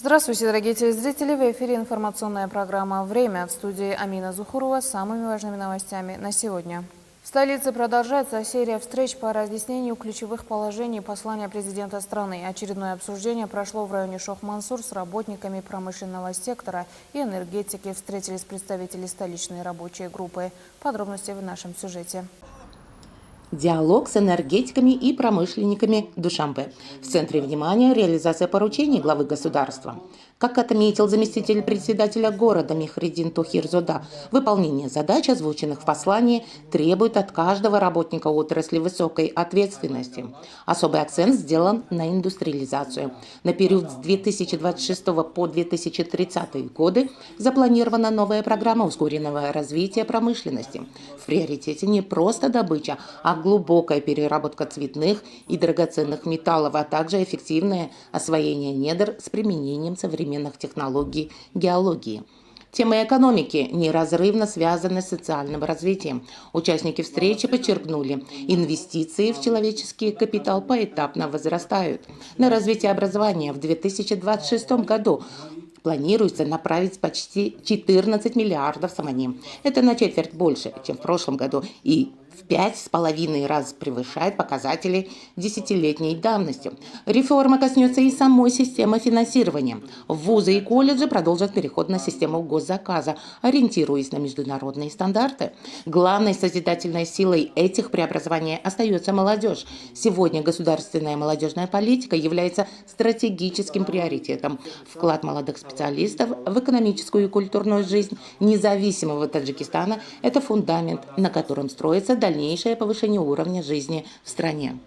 Здравствуйте, дорогие телезрители! В эфире информационная программа «Время». В студии Амина Зухурова с самыми важными новостями на сегодня. В столице продолжается серия встреч по разъяснению ключевых положений послания президента страны. Очередное обсуждение прошло в районе Шох-Мансур с работниками промышленного сектора и энергетики. Встретились представители столичной рабочей группы. Подробности в нашем сюжете. Диалог с энергетиками и промышленниками Душанбе. В центре внимания реализация поручений главы государства. Как отметил заместитель председателя города Михридин Тухирзода, выполнение задач, озвученных в послании, требует от каждого работника отрасли высокой ответственности. Особый акцент сделан на индустриализацию. На период с 2026 по 2030 годы запланирована новая программа ускоренного развития промышленности. В приоритете не просто добыча, а глубокая переработка цветных и драгоценных металлов, а также эффективное освоение недр с применением современных технологий геологии. Темы экономики неразрывно связаны с социальным развитием. Участники встречи подчеркнули, инвестиции в человеческий капитал поэтапно возрастают. На развитие образования в 2026 году планируется направить почти 14 миллиардов самани. Это на четверть больше, чем в прошлом году, и в 5,5 раз превышает показатели десятилетней давности. Реформа коснется и самой системы финансирования. Вузы и колледжи продолжат переход на систему госзаказа, ориентируясь на международные стандарты. Главной созидательной силой этих преобразований остается молодежь. Сегодня государственная молодежная политика является стратегическим приоритетом. Вклад молодых специалистов в экономическую и культурную жизнь независимого Таджикистана – это фундамент, на котором строится дальнейшее повышение уровня жизни в стране.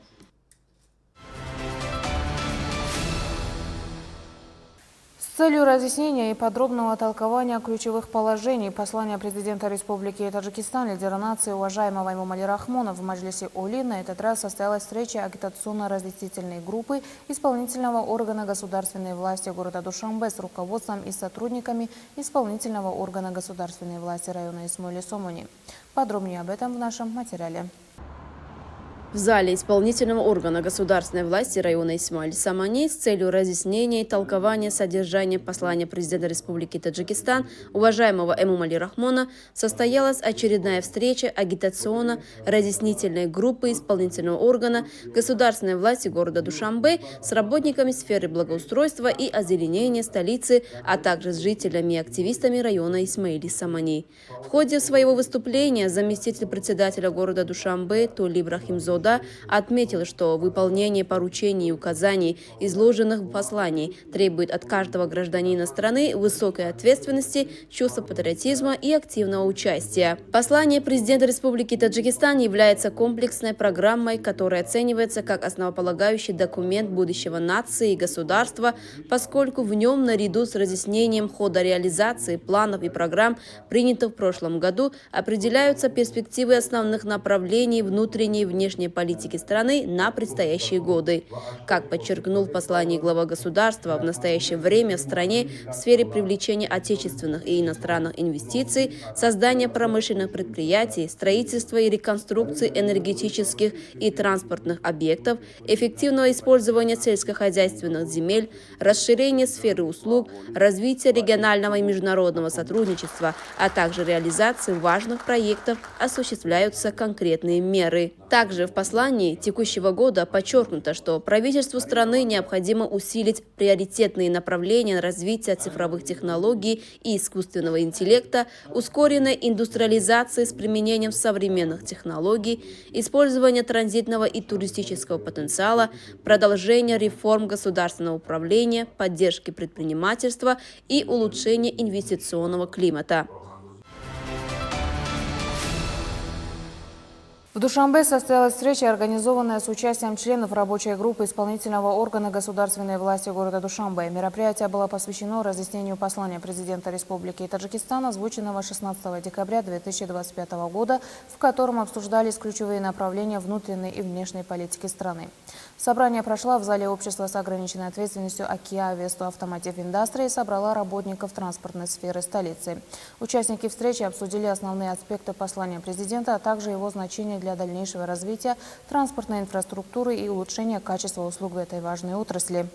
С целью разъяснения и подробного толкования ключевых положений послания президента Республики Таджикистан, лидера нации, уважаемого Эмомали Рахмона, в Маджлисе Оли на этот раз состоялась встреча агитационно-разъяснительной группы исполнительного органа государственной власти города Душанбе с руководством и сотрудниками исполнительного органа государственной власти района Исмоили-Сомони. Подробнее об этом в нашем материале. В зале исполнительного органа государственной власти района Исмоили-Сомони с целью разъяснения и толкования содержания послания президента Республики Таджикистан, уважаемого Эмомали Рахмона, состоялась очередная встреча агитационно-разъяснительной группы исполнительного органа государственной власти города Душанбе с работниками сферы благоустройства и озеленения столицы, а также с жителями и активистами района Исмоили-Сомони. В ходе своего выступления заместитель председателя города Душанбе Толиб Рахимзода отметил, что выполнение поручений и указаний, изложенных в послании, требует от каждого гражданина страны высокой ответственности, чувства патриотизма и активного участия. Послание президента Республики Таджикистан является комплексной программой, которая оценивается как основополагающий документ будущего нации и государства, поскольку в нем, наряду с разъяснением хода реализации планов и программ, принятых в прошлом году, определяются перспективы основных направлений внутренней и внешней политики страны на предстоящие годы. Как подчеркнул в послании глава государства, в настоящее время в стране в сфере привлечения отечественных и иностранных инвестиций, создания промышленных предприятий, строительства и реконструкции энергетических и транспортных объектов, эффективного использования сельскохозяйственных земель, расширения сферы услуг, развития регионального и международного сотрудничества, а также реализации важных проектов осуществляются конкретные меры. Также в послании текущего года подчеркнуто, что правительству страны необходимо усилить приоритетные направления развития цифровых технологий и искусственного интеллекта, ускоренной индустриализации с применением современных технологий, использования транзитного и туристического потенциала, продолжения реформ государственного управления, поддержки предпринимательства и улучшения инвестиционного климата. В Душанбе состоялась встреча, организованная с участием членов рабочей группы исполнительного органа государственной власти города Душанбе. Мероприятие было посвящено разъяснению послания президента Республики Таджикистан, озвученного 16 декабря 2025 года, в котором обсуждались ключевые направления внутренней и внешней политики страны. Собрание прошло в зале общества с ограниченной ответственностью Kia Vesto Automotive Industry и собрала работников транспортной сферы столицы. Участники встречи обсудили основные аспекты послания президента, а также его значение для дальнейшего развития транспортной инфраструктуры и улучшения качества услуг в этой важной отрасли.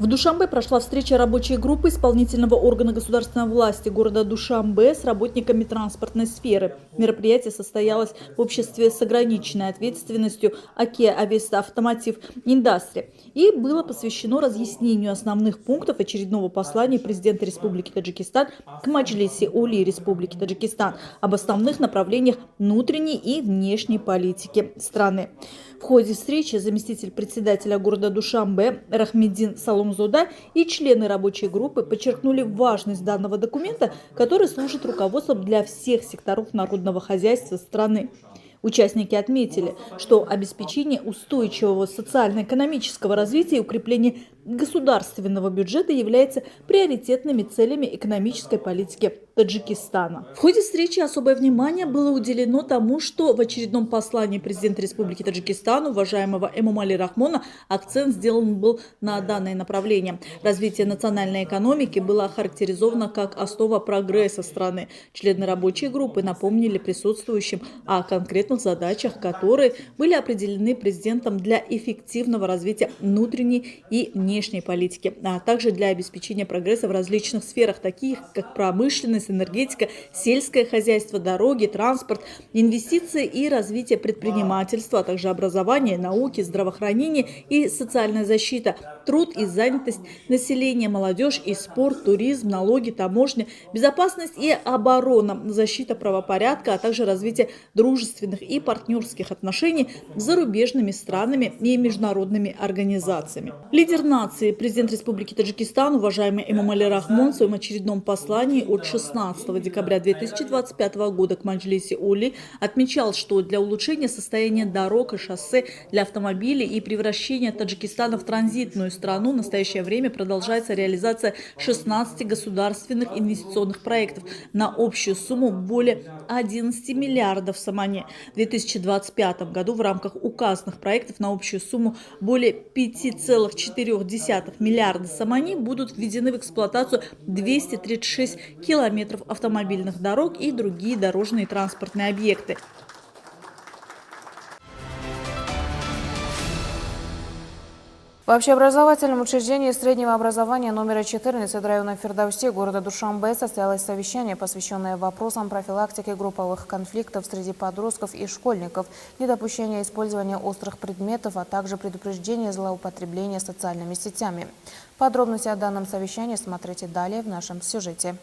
В Душанбе прошла встреча рабочей группы исполнительного органа государственной власти города Душанбе с работниками транспортной сферы. Мероприятие состоялось в обществе с ограниченной ответственностью АКЕ Авеста Автомотив Индастри и было посвящено разъяснению основных пунктов очередного послания президента Республики Таджикистан к Маджлиси Ули Республики Таджикистан об основных направлениях внутренней и внешней политики страны. В ходе встречи заместитель председателя города Душанбе Рахмеддин Саломзода и члены рабочей группы подчеркнули важность данного документа, который служит руководством для всех секторов народного хозяйства страны. Участники отметили, что обеспечение устойчивого социально-экономического развития и укрепление государственного бюджета является приоритетными целями экономической политики Таджикистана. В ходе встречи особое внимание было уделено тому, что в очередном послании президента Республики Таджикистан, уважаемого Эмомали Рахмона, акцент сделан был на данное направление. Развитие национальной экономики было охарактеризовано как основа прогресса страны. Члены рабочей группы напомнили присутствующим о конкретных задачах, которые были определены президентом для эффективного развития внутренней и внешней политики, а также для обеспечения прогресса в различных сферах, таких как промышленность, энергетика, сельское хозяйство, дороги, транспорт, инвестиции и развитие предпринимательства, а также образование, науки, здравоохранение и социальная защита, труд и занятость населения, молодежь и спорт, туризм, налоги, таможня, безопасность и оборона, защита правопорядка, а также развитие дружественных и партнерских отношений с зарубежными странами и международными организациями. Лидер нации, президент Республики Таджикистан, уважаемый Эмомали Рахмон, в своем очередном послании от 16 декабря 2025 года к Маджлиси Ули отмечал, что для улучшения состояния дорог и шоссе для автомобилей и превращения Таджикистана в транзитную страну в настоящее время продолжается реализация 16 государственных инвестиционных проектов на общую сумму более 11 миллиардов самани. В 2025 году в рамках указанных проектов на общую сумму более 5,4 миллиарда самани будут введены в эксплуатацию 236 километров автомобильных дорог и другие дорожные и транспортные объекты. В общеобразовательном учреждении среднего образования номера 14 района Фердауси города Душанбе состоялось совещание, посвященное вопросам профилактики групповых конфликтов среди подростков и школьников, недопущения использования острых предметов, а также предупреждения злоупотребления социальными сетями. Подробности о данном совещании смотрите далее в нашем сюжете.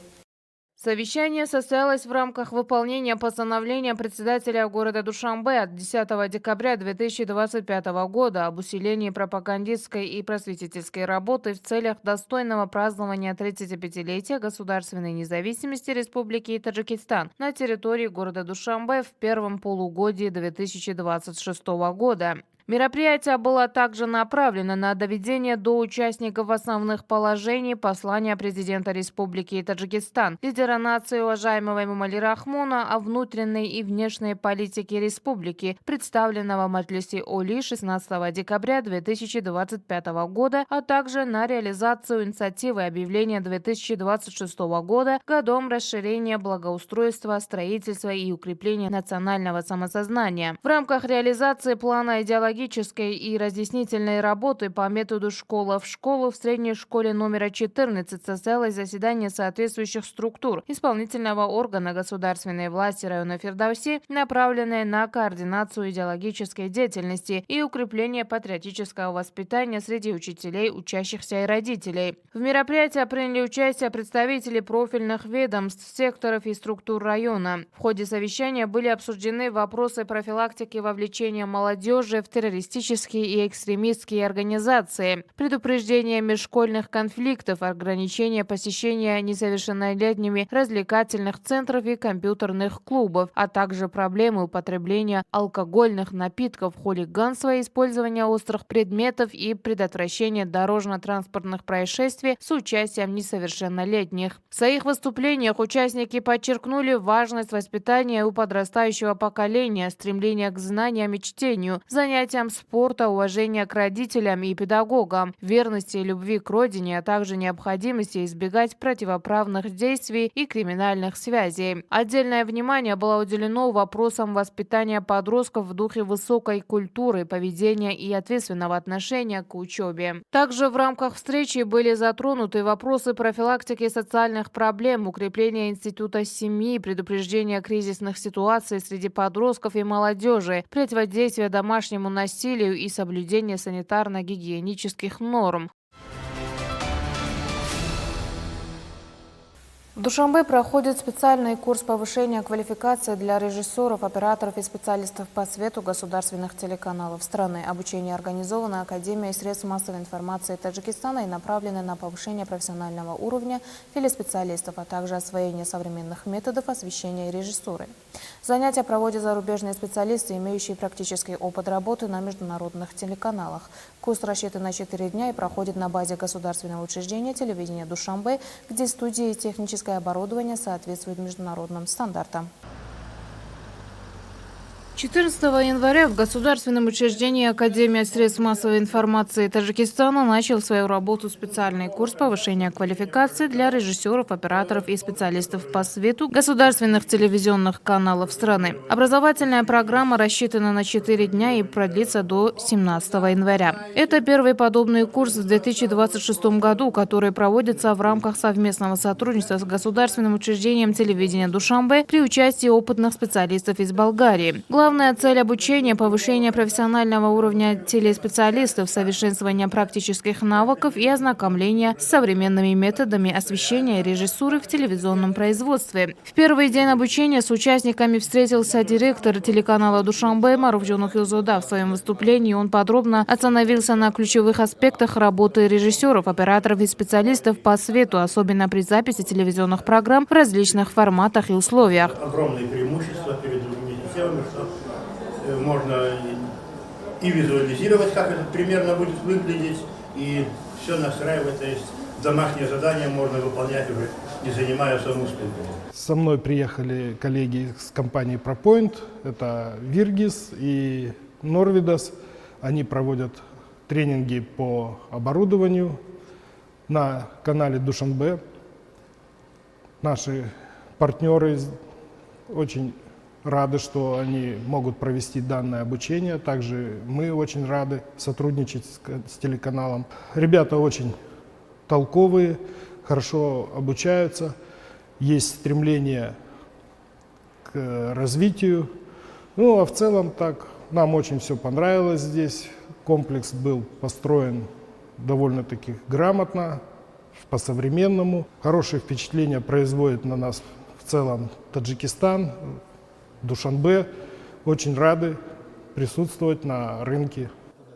Совещание состоялось в рамках выполнения постановления председателя города Душанбе от 10 декабря 2025 года об усилении пропагандистской и просветительской работы в целях достойного празднования 35-летия государственной независимости Республики Таджикистан на территории города Душанбе в первом полугодии 2026 года. Мероприятие было также направлено на доведение до участников основных положений послания президента Республики Таджикистан, лидера нации уважаемого Эмомали Рахмона о внутренней и внешней политике республики, представленного в Маджлиси Ули 16 декабря 2025 года, а также на реализацию инициативы объявления 2026 года годом расширения благоустройства, строительства и укрепления национального самосознания. В рамках реализации плана идеологической и разъяснительной работы по методу «Школа в школу» в средней школе номера 14 состоялось заседание соответствующих структур исполнительного органа государственной власти района Фердауси, направленное на координацию идеологической деятельности и укрепление патриотического воспитания среди учителей, учащихся и родителей. В мероприятии приняли участие представители профильных ведомств, секторов и структур района. В ходе совещания были обсуждены вопросы профилактики вовлечения молодежи в террористические и экстремистские организации, предупреждение межшкольных конфликтов, ограничение посещения несовершеннолетними развлекательных центров и компьютерных клубов, а также проблемы употребления алкогольных напитков, хулиганства, использования острых предметов и предотвращения дорожно-транспортных происшествий с участием несовершеннолетних. В своих выступлениях участники подчеркнули важность воспитания у подрастающего поколения, стремление к знаниям и чтению, занятия занятиям спорта, уважения к родителям и педагогам, верности и любви к родине, а также необходимости избегать противоправных действий и криминальных связей. Отдельное внимание было уделено вопросам воспитания подростков в духе высокой культуры, поведения и ответственного отношения к учебе. Также в рамках встречи были затронуты вопросы профилактики социальных проблем, укрепления института семьи, предупреждения кризисных ситуаций среди подростков и молодежи, противодействия домашнему насилию и соблюдения санитарно-гигиенических норм. В Душанбе проходит специальный курс повышения квалификации для режиссеров, операторов и специалистов по свету государственных телеканалов страны. Обучение организовано Академией средств массовой информации Таджикистана и направлено на повышение профессионального уровня телеспециалистов, а также освоение современных методов освещения и режиссуры. Занятия проводят зарубежные специалисты, имеющие практический опыт работы на международных телеканалах. Курс рассчитан на 4 дня и проходит на базе государственного учреждения телевидения Душанбе, где студии и техническое оборудование соответствует международным стандартам. 14 января в государственном учреждении Академия средств массовой информации Таджикистана начал свою работу специальный курс повышения квалификации для режиссеров, операторов и специалистов по свету государственных телевизионных каналов страны. Образовательная программа рассчитана на 4 дня и продлится до 17 января. Это первый подобный курс в 2026 году, который проводится в рамках совместного сотрудничества с государственным учреждением телевидения Душанбе при участии опытных специалистов из Болгарии. Главная цель обучения – повышение профессионального уровня телеспециалистов, совершенствование практических навыков и ознакомление с современными методами освещения и режиссуры в телевизионном производстве. В первый день обучения с участниками встретился директор телеканала Душанбе Маруф Джонухюзода. В своем выступлении он подробно остановился на ключевых аспектах работы режиссеров, операторов и специалистов по свету, особенно при записи телевизионных программ в различных форматах и условиях. Огромные преимущества перед другими системами, что можно и визуализировать, как это примерно будет выглядеть, и все настраивать, то есть домашние задания можно выполнять уже, не занимая саму студию. Со мной приехали коллеги с компании ProPoint, это Virgis и Norvidas. Они проводят тренинги по оборудованию на канале Душанбе. Наши партнеры очень рады, что они могут провести данное обучение. Также мы очень рады сотрудничать с телеканалом. Ребята очень толковые, хорошо обучаются, есть стремление к развитию. Ну а в целом так, нам очень все понравилось здесь. Комплекс был построен довольно-таки грамотно, по-современному. Хорошее впечатление производит на нас в целом Таджикистан, Душанбе. Очень рады присутствовать на рынке.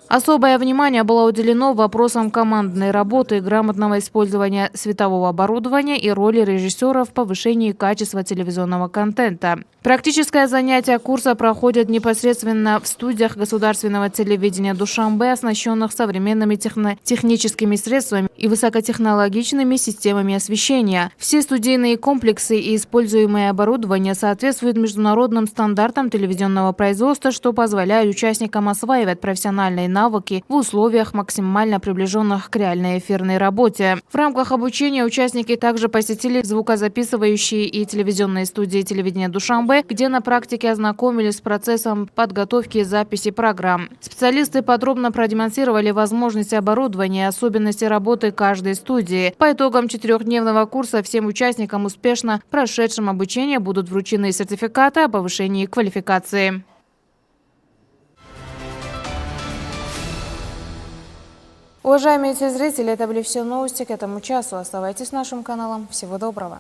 Особое внимание было уделено вопросам командной работы, грамотного использования светового оборудования и роли режиссера в повышении качества телевизионного контента. Практическое занятие курса проходит непосредственно в студиях государственного телевидения Душанбе, оснащенных современными техническими средствами и высокотехнологичными системами освещения. Все студийные комплексы и используемое оборудование соответствуют международным стандартам телевизионного производства, что позволяет участникам осваивать профессиональные навыки в условиях, максимально приближенных к реальной эфирной работе. В рамках обучения участники также посетили звукозаписывающие и телевизионные студии телевидения Душанбе, где на практике ознакомились с процессом подготовки и записи программ. Специалисты подробно продемонстрировали возможности оборудования и особенности работы каждой студии. По итогам 4-дневного курса всем участникам, успешно прошедшим обучение, будут вручены сертификаты о повышении квалификации. Уважаемые телезрители, это были все новости к этому часу. Оставайтесь с нашим каналом. Всего доброго.